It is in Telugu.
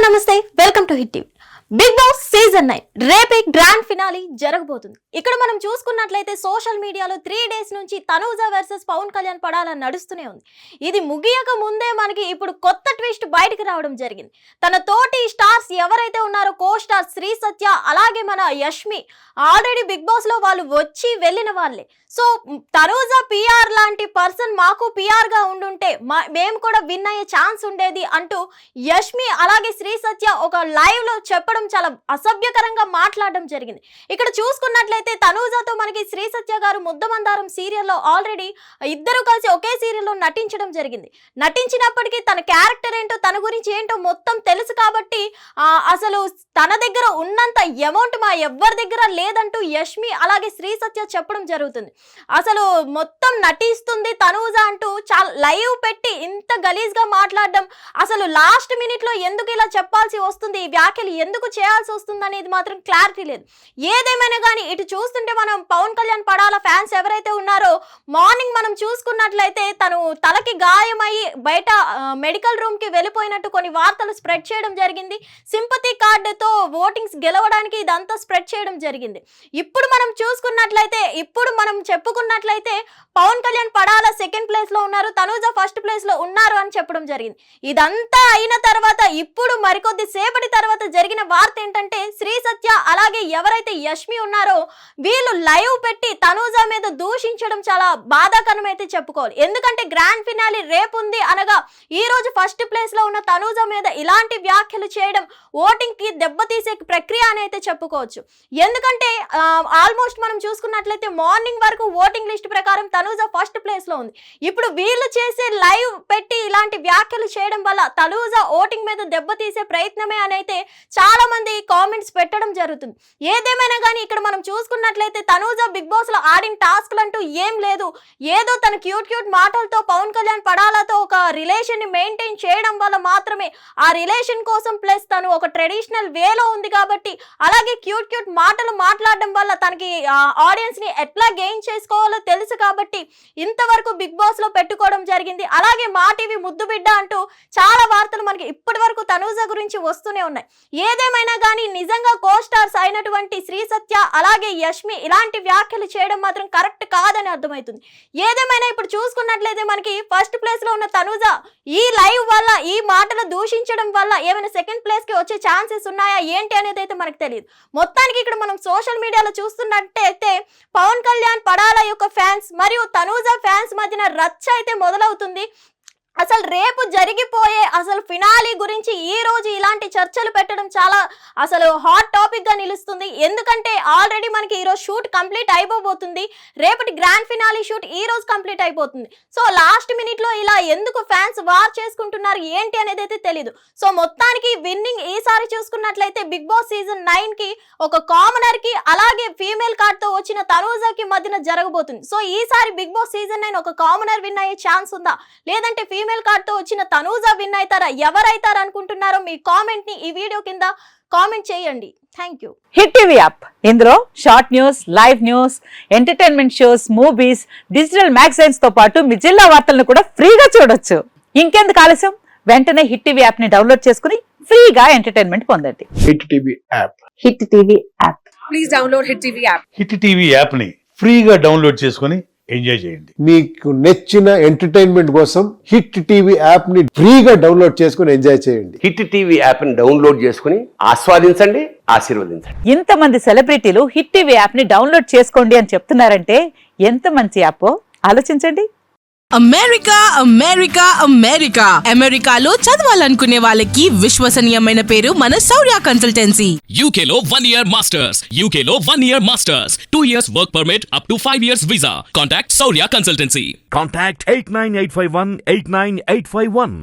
నమస్తే, welcome to Hit TV. Bigg Boss season 9 రేపే గ్రాండ్ ఫినాలి జరగబోతుంది. ఇక్కడ మనం చూసుకున్నట్లయితే సోషల్ మీడియాలో 3 days నుంచి తనూజ వర్సెస్ పవన్ కళ్యాణ్ పడాలని నడుస్తూనే ఉంది. ఇది ముగియక ముందే మనకి ఇప్పుడు కొత్త ట్విస్ట్ బయటకు రావడం జరిగింది. తన తోటి స్టార్స్ ఎవరైతే ఉన్నారో కో స్టార్ శ్రీ సత్య అలాగే మన యష్మి ఆల్రెడీ బిగ్ బాస్ లో వాళ్ళు వచ్చి వెళ్ళిన వాళ్ళే. సో తనూజ పిఆర్ లాంటి పర్సన్ మాకు పిఆర్ గా ఉండుంటే మేము కూడా విన్ అయ్యే ఛాన్స్ ఉండేది అంటూ యష్మి అలాగే శ్రీ సత్య ఒక లైవ్ లో చెప్పడం చాలా అసభ్యకరంగా మాట్లాడడం జరిగింది. ఇక్కడ చూసుకున్నట్లయితే తనూజతో మనకి శ్రీ సత్య గారు ముద్దమందారం సీరియల్లో ఆల్రెడీ ఇద్దరు కలిసి ఒకే సీరియల్లో నటించడం జరిగింది. నటించినప్పటికీ తన క్యారెక్టర్ ఏంటో తన గురించి ఏంటో మొత్తం తెలుసు కాబట్టి అసలు తన దగ్గర ఉన్నంత అమౌంట్ మా ఎవ్వరి దగ్గర లేదంటూ యష్మి అలాగే శ్రీ సత్య చెప్పడం జరుగుతుంది. అసలు మొత్తం నటిస్తుంది తనూజ అంటూ చాలా లైవ్ పెట్టి ఇంత గలీజ్ గా మాట్లాడడం, అసలు లాస్ట్ మినిట్ లో ఎందుకు ఇలా చెప్పాల్సి వస్తుంది, ఈ వ్యాఖ్యలు ఎందుకు చేయాల్సి వస్తుంది అనేది మాత్రం క్లారిటీ లేదు. ఏదేమైనా కానీ ఇటు చూస్తుంటే మనం పవన్ కళ్యాణ్ పడాల ఫ్యాన్స్ ఎవరైతే ఉన్నారో మార్నింగ్ మనం చూసుకున్నట్లయితే తను తలకి గాయమయ్యి బయట మెడికల్ రూమ్ కి వెళ్ళిపోయినట్టు కొన్ని వార్తలు స్ప్రెడ్ చేయడం జరిగింది. సింపతి కార్డుతో ఓటింగ్స్ గెలవడానికి ఇదంతా స్ప్రెడ్ చేయడం జరిగింది. ఇప్పుడు మనం చూసుకున్నట్లయితే ఇప్పుడు మనం చెప్పుకున్నట్లయితే పవన్ కళ్యాణ్ పడాల సెకండ్ ప్లేస్ లో ఉన్నారు, తనూజ ఫస్ట్ ప్లేస్ లో ఉన్నారు అని చెప్పడం జరిగింది. ఇదంతా అయిన తర్వాత ఇప్పుడు మరికొద్ది సేపటి తర్వాత జరిగిన వార్త ఏంటంటే శ్రీ సత్య అలాగే ఎవరైతే యష్మి ఉన్నారో వీళ్ళు లైవ్ పెట్టి తనూజ మీద దూషించడం చాలా బాధాకరం అయితే చెప్పుకోవాలి. ఎందుకంటే గ్రాండ్ ఫినాలి రేపు ఉంది అనగా ఈ రోజు ఫస్ట్ ప్లేస్ లో ఉన్న తనూజ మీద ఇలాంటి వ్యాఖ్యలు చేయడం ఓటింగ్ కి దెబ్బతీసే ప్రక్రియ అని అయితే చెప్పుకోవచ్చు. ఎందుకంటే ఆల్మోస్ట్ మనం చూసుకున్నట్లయితే మార్నింగ్ వరకు ఓటింగ్ లిస్ట్ ప్రకారం తనూజ ఫస్ట్ ప్లేస్ లో ఉంది. ఇప్పుడు వీళ్ళు చేసే లైవ్ పెట్టి ఇలాంటి వ్యాఖ్యలు చేయడం వల్ల తనూజ ఓటింగ్ మీద దెబ్బతీసే ప్రయత్నమే అని అయితే చాలా మంది కామెంట్స్ పెట్టడం జరుగుతుంది. ఏదేమైనా కానీ ఇక్కడ మనం చూసుకున్నట్లయితే తనూజ బిగ్ బాస్ లో ఆడిన టాస్క్లు అంటూ ఏం లేదు. ఏదో తన క్యూట్ మాటలతో పవన్ కళ్యాణ్ పడాలతో ఒక రిలేషన్ ని మెయింటైన్ చేయడం వల్ల మాత్రమే ఆ రిలేషన్ కోసం ప్లస్ తను ఒక ట్రెడిషనల్ వేలో ఉంది కాబట్టి అలాగే క్యూట్ మాటలు మాట్లాడడం వల్ల తనకి ఆడియన్స్ ని ఎట్లా గెయిన్ చేసుకోవాలో తెలుసు కాబట్టి ఇంతవరకు బిగ్ బాస్ లో పెట్టుకోవడం జరిగింది. అలాగే మా టీవీ ముద్దు బిడ్డ అంటూ చాలా వార్తలు మనకి ఇప్పటి వరకు తనూజ గురించి వస్తూనే ఉన్నాయి. ఏదేమైనా కానీ నిజంగా కో స్టార్స్ అయినటువంటి శ్రీ సత్య అలాగే యష్మి ఇలాంటి వ్యాఖ్యలు చేయడం మాత్రం కరెక్ట్ కాదని అర్థమవుతుంది. ఏదేమైనా ఇప్పుడు చూసుకున్నట్లయితే మనకి ఫస్ట్ ప్లేస్ లో ఉన్న తనూజ ఈ లైవ్ వల్ల ఈ మాటలు దూషించడం వల్ల ఏమైనా సెకండ్ ప్లేస్ కి వచ్చే ఛాన్సెస్ ఉన్నాయా ఏంటి అనేది అయితే మనకు తెలియదు. మొత్తానికి ఇక్కడ మనం సోషల్ మీడియాలో చూస్తున్నట్టయితే పవన్ కళ్యాణ్ పడాల యొక్క ఫ్యాన్స్ మరియు తనూజ ఫ్యాన్స్ మధ్యన రచ్చ అయితే మొదలవుతుంది. అసలు రేపు జరిగిపోయే అసలు ఫినాలి గురించి ఈ రోజు ఇలాంటి చర్చలు పెట్టడం చాలా అసలు హాట్ టాపిక్ గా నిలుస్తుంది. ఎందుకంటే ఆల్రెడీ మనకి ఈ రోజు షూట్ కంప్లీట్ అయిపోబోతుంది. రేపటి గ్రాండ్ ఫినాలి షూట్ ఈ రోజు కంప్లీట్ అయిపోతుంది. సో లాస్ట్ మినిట్ లో ఇలా ఎందుకు ఫ్యాన్స్ వార్ చేసుకుంటున్నారు ఏంటి అనేది అయితే తెలియదు. సో మొత్తానికి విన్నింగ్ ఈసారి చూసుకున్నట్లయితే బిగ్ బాస్ సీజన్ 9 కి ఒక కామనర్ కి అలాగే ఫీమేల్ కార్డ్ తో వచ్చిన తనూజకి మధ్యన జరగబోతుంది. సో ఈసారి బిగ్ బాస్ సీజన్ 9 ఒక కామనర్ విన్ అయ్యే ఛాన్స్ ఉందా, లేదంటే ఫీమేల్ కార్డ్ తో వచ్చిన తనూజ విన్ అవుతారా, ఎవరైతారు అనుకుంటున్నారో మీ కామెంట్ ని ఈ వీడియో కింద కామెంట్ చేయండి. Thank you. Hit TV app ఇందులో short news, live news, entertainment shows, movies, digital magazines తో పాటు మీ జిల్లా వార్తలను కూడా ఫ్రీగా చూడొచ్చు. ఇంకెందుకు ఆలస్యం, వెంటనే హిట్ టీవీ యాప్ ని డౌన్లోడ్ చేసుకుని ఫ్రీగా ఎంటర్టైన్మెంట్ పొందండి. Hit TV app. Hit TV app. Please download hit TV app. Hit TV app ని ఫ్రీగా డౌన్లోడ్ చేసుకుని ఎంజాయ్ చేయండి. మీకు నచ్చిన ఎంటర్టైన్మెంట్ కోసం హిట్ టీవీ యాప్ ని ఫ్రీగా డౌన్లోడ్ చేసుకుని ఎంజాయ్ చేయండి. హిట్ టీవీ యాప్ ని డౌన్లోడ్ చేసుకుని ఆస్వాదించండి, ఆశీర్వదించండి. ఇంతమంది సెలబ్రిటీలు హిట్ టీవీ యాప్ ని డౌన్లోడ్ చేసుకోండి అని చెప్తున్నారంటే ఎంత మంచి యాప్ ఆలోచించండి. అమెరికా అమెరికా అమెరికా అమెరికాలో చదవాలనుకునే వాళ్ళకి విశ్వసనీయమైన పేరు మన శౌర్య కన్సల్టెన్సీ. UK లో 1 year masters. UK లో 1 year masters. 2 years work permit up to 5 years visa. Contact Saurya Consultancy. Contact 89851 89851.